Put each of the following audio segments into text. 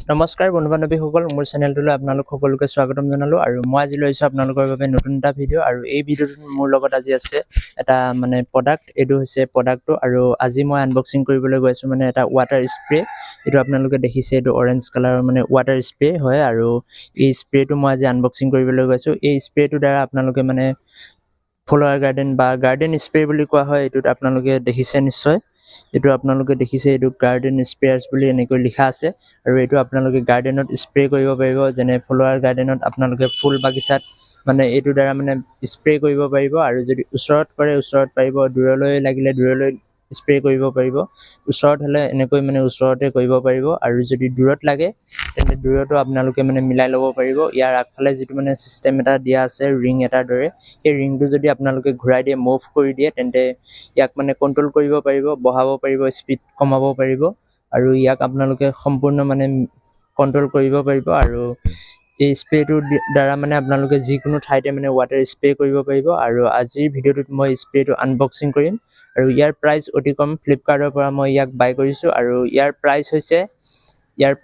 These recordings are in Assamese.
নমস্কাৰ বন্ধু-বান্ধৱীসকল, মোৰ চেনেলটোলৈ আপোনালোক সকলোকে স্বাগতম জনালো। আৰু মই আজি লৈছো আপোনালোকৰ বাবে নতুন এটা ভিডিঅ'। আৰু এই ভিডিঅ'টোত মোৰ লগত আজি আছে এটা প্ৰডাক্ট। এইটো হৈছে প্ৰডাক্টটো, আৰু আজি মই আনবক্সিং কৰিবলৈ গৈ আছো এটা ৱাটাৰ স্প্ৰে। এইটো আপোনালোকে দেখিছে, এইটো অৰেঞ্জ কালাৰৰ ৱাটাৰ স্প্ৰে হয়। আৰু এই স্প্ৰেটো মই আজি আনবক্সিং কৰিবলৈ গৈ আছো। এই স্প্ৰেটোৰ দ্বাৰা আপোনালোকে ফ্লাৱাৰ গাৰ্ডেন বা গাৰ্ডেন স্প্ৰে বুলি কোৱা হয়। এইটোত আপোনালোকে দেখিছে নিশ্চয়, এইটো আপোনালোকে দেখিছে, এইটো গাৰ্ডেন স্প্ৰেয়াৰ্ছ বুলি এনেকৈ লিখা আছে। আৰু এইটো আপোনালোকে গাৰ্ডেনত স্প্ৰে কৰিব পাৰিব, যেনে ফ্লাৱাৰ গাৰ্ডেনত আপোনালোকে ফুল বাগিচাত এইটো দ্বাৰা স্প্ৰে কৰিব পাৰিব। আৰু যদি ওচৰত কৰে ওচৰত পাৰিব, দূৰলৈ লাগিলে দূৰলৈ স্প্ৰে কৰিব পাৰিব। ওচৰত হ'লে এনেকৈ ওচৰতে কৰিব পাৰিব, আৰু যদি দূৰত লাগে তেন্তে দূৰতো আপোনালোকে মিলাই ল'ব পাৰিব। ইয়াৰ আগফালে যিটো চিষ্টেম এটা দিয়া আছে ৰিং এটাৰ দৰে, সেই ৰিংটো যদি আপোনালোকে ঘূৰাই দিয়ে, মুভ কৰি দিয়ে, তেন্তে ইয়াক কণ্ট্ৰল কৰিব পাৰিব, বঢ়াব পাৰিব, স্পীড কমাব পাৰিব। আৰু ইয়াক আপোনালোকে সম্পূৰ্ণ কণ্ট্ৰল কৰিব পাৰিব। আৰু এই স্প্ৰেটোৰ দ্বাৰা আপোনালোকে যিকোনো ঠাইতে ৱাটাৰ স্প্ৰে কৰিব পাৰিব। আৰু আজিৰ ভিডিঅ'টোত মই স্প্ৰেটো আনবক্সিং কৰিম। আৰু ইয়াৰ প্ৰাইচ অতি কম, ফ্লিপকাৰ্টৰ পৰা মই ইয়াক বাই কৰিছোঁ। আৰু ইয়াৰ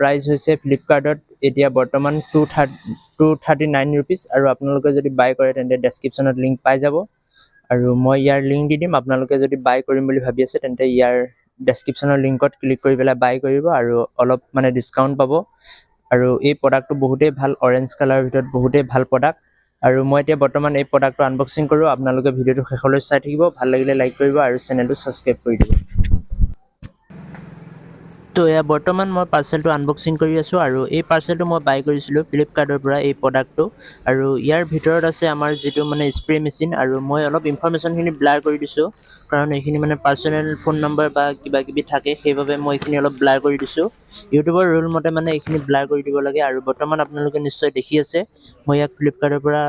প্ৰাইচ হৈছে ফ্লিপকাৰ্টত এতিয়া বৰ্তমান 239 ৰুপিজ। আৰু আপোনালোকে যদি বাই কৰে তেন্তে ডেছক্ৰিপশ্যনত লিংক পাই যাব। আৰু মই ইয়াৰ লিংক দি দিম। আপোনালোকে যদি বাই কৰিম বুলি ভাবি আছে তেন্তে ইয়াৰ ডেছক্ৰিপশ্যনৰ লিংকত ক্লিক কৰি পেলাই বাই কৰিব, আৰু অলপ ডিছকাউণ্ট পাব। আৰু এই প্ৰডাক্টটো বহুতেই ভাল, অৰেঞ্জ কালাৰৰ ভিতৰত বহুতেই ভাল প্ৰডাক্ট। আৰু মই এতিয়া বৰ্তমান এই প্ৰডাক্টটো আনবক্সিং কৰোঁ। আপোনালোকে ভিডিঅ'টো শেষলৈ চাই থাকিব, ভাল লাগিলে লাইক কৰিব আৰু চেনেলটো ছাবস্ক্ৰাইব কৰি দিব। তো এয়া বৰ্তমান মই পাৰ্চেলটো আনবক্সিং কৰি আছোঁ। আৰু এই পাৰ্চেলটো মই বাই কৰিছিলোঁ ফ্লিপকাৰ্টৰ পৰা, এই প্ৰডাক্টটো। আৰু ইয়াৰ ভিতৰত আছে আমাৰ যিটো স্প্ৰে মেচিন। আৰু মই অলপ ইনফৰমেশ্যনখিনি ব্লাৰ কৰি দিছোঁ, কাৰণ এইখিনি পাৰ্চনেল ফোন নম্বৰ বা কিবা কিবি থাকে, সেইবাবে মই এইখিনি অলপ ব্লাৰ কৰি দিছোঁ। ইউটিউবৰ ৰুল মতে এইখিনি ব্লাৰ কৰি দিব লাগে। আৰু বৰ্তমান আপোনালোকে নিশ্চয় দেখি আছে, মই ইয়াক ফ্লিপকাৰ্টৰ পৰা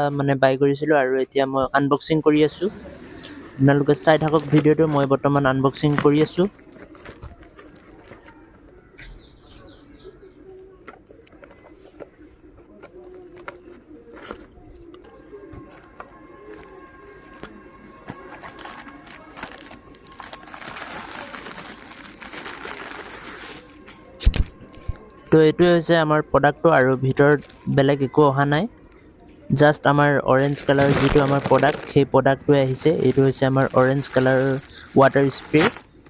বাই কৰিছিলোঁ, আৰু এতিয়া মই আনবক্সিং কৰি আছোঁ। আপোনালোকে চাই থাকক ভিডিঅ'টো, মই বৰ্তমান আনবক্সিং কৰি আছোঁ। তো এইটোৱে হৈছে আমাৰ প্ৰডাক্টটো, আৰু ভিতৰত বেলেগ একো অহা নাই। জাষ্ট আমাৰ অৰেঞ্জ কালাৰ যিটো আমাৰ প্ৰডাক্ট, সেই প্ৰডাক্টটোৱে আহিছে। এইটো হৈছে আমাৰ অৰেঞ্জ কালাৰৰ ৱাটাৰ স্প্ৰে।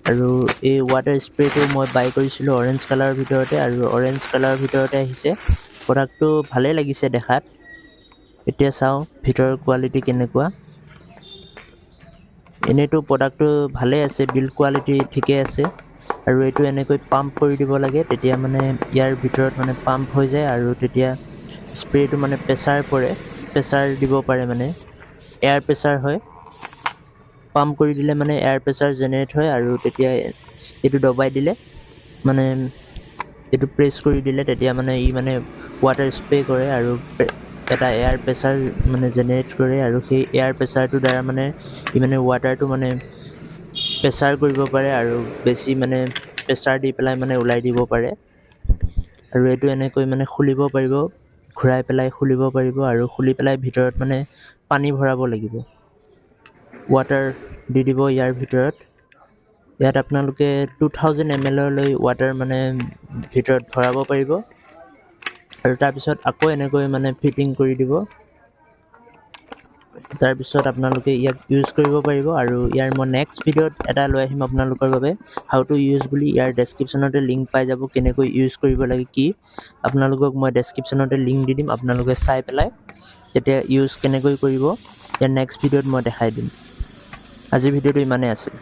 আৰু এই ৱাটাৰ স্প্ৰেটো মই বাই কৰিছিলোঁ অৰেঞ্জ কালাৰৰ ভিতৰতে, আৰু অৰেঞ্জ কালাৰৰ ভিতৰতে আহিছে। প্ৰডাক্টটো ভালেই লাগিছে দেখাত। এতিয়া চাওঁ ভিতৰৰ কোৱালিটি কেনেকুৱা। এনেইতো প্ৰডাক্টটো ভালেই আছে, বিল্ড কোৱালিটি ঠিকে আছে। আৰু এইটো এনেকৈ পাম্প কৰি দিব লাগে, তেতিয়া ইয়াৰ ভিতৰত পাম্প হৈ যায়। আৰু তেতিয়া স্প্ৰেটো প্ৰেছাৰ পৰে, প্ৰেছাৰ দিব পাৰে, এয়াৰ প্ৰেছাৰ হয়। পাম্প কৰি দিলে এয়াৰ প্ৰেছাৰ জেনেৰেট হয়। আৰু তেতিয়া এইটো দবাই দিলে এইটো প্ৰেছ কৰি দিলে, তেতিয়া ই ৱাটাৰ স্প্ৰে কৰে, আৰু এটা এয়াৰ প্ৰেছাৰ জেনেৰেট কৰে। আৰু সেই এয়াৰ প্ৰেছাৰটোৰ দ্বাৰা ই ৱাটাৰটো প্ৰেছাৰ কৰিব পাৰে, আৰু বেছি প্ৰেছাৰ দি পেলাই ওলাই দিব পাৰে। আৰু এইটো এনেকৈ খুলিব পাৰিব, ঘূৰাই পেলাই খুলিব পাৰিব। আৰু খুলি পেলাই ভিতৰত পানী ভৰাব লাগিব, ৱাটাৰ দি দিব ইয়াৰ ভিতৰত। ইয়াত আপোনালোকে 2000 ml ৱাটাৰ ভিতৰত ভৰাব পাৰিব। আৰু তাৰপিছত আকৌ এনেকৈ ফিটিং কৰি দিব। তাৰপিছত আপোনালোকে ইয়াক ইউজ কৰিব পাৰিব। আৰু ইয়াৰ মই নেক্সট ভিডিঅ'ত এটা লৈ আহিম আপোনালোকৰ বাবে, হাউ টু ইউজ বুলি। ইয়াৰ ডেছক্ৰিপশ্যনতে লিংক পাই যাব, কেনেকৈ ইউজ কৰিব লাগে কি। আপোনালোকক মই ডেছক্ৰিপশ্যনতে লিংক দি দিম, আপোনালোকে চাই পেলাই তেতিয়া ইউজ কেনেকৈ কৰিব ইয়াৰ নেক্সট ভিডিঅ'ত মই দেখাই দিম। আজিৰ ভিডিঅ'টো ইমানেই আছিল।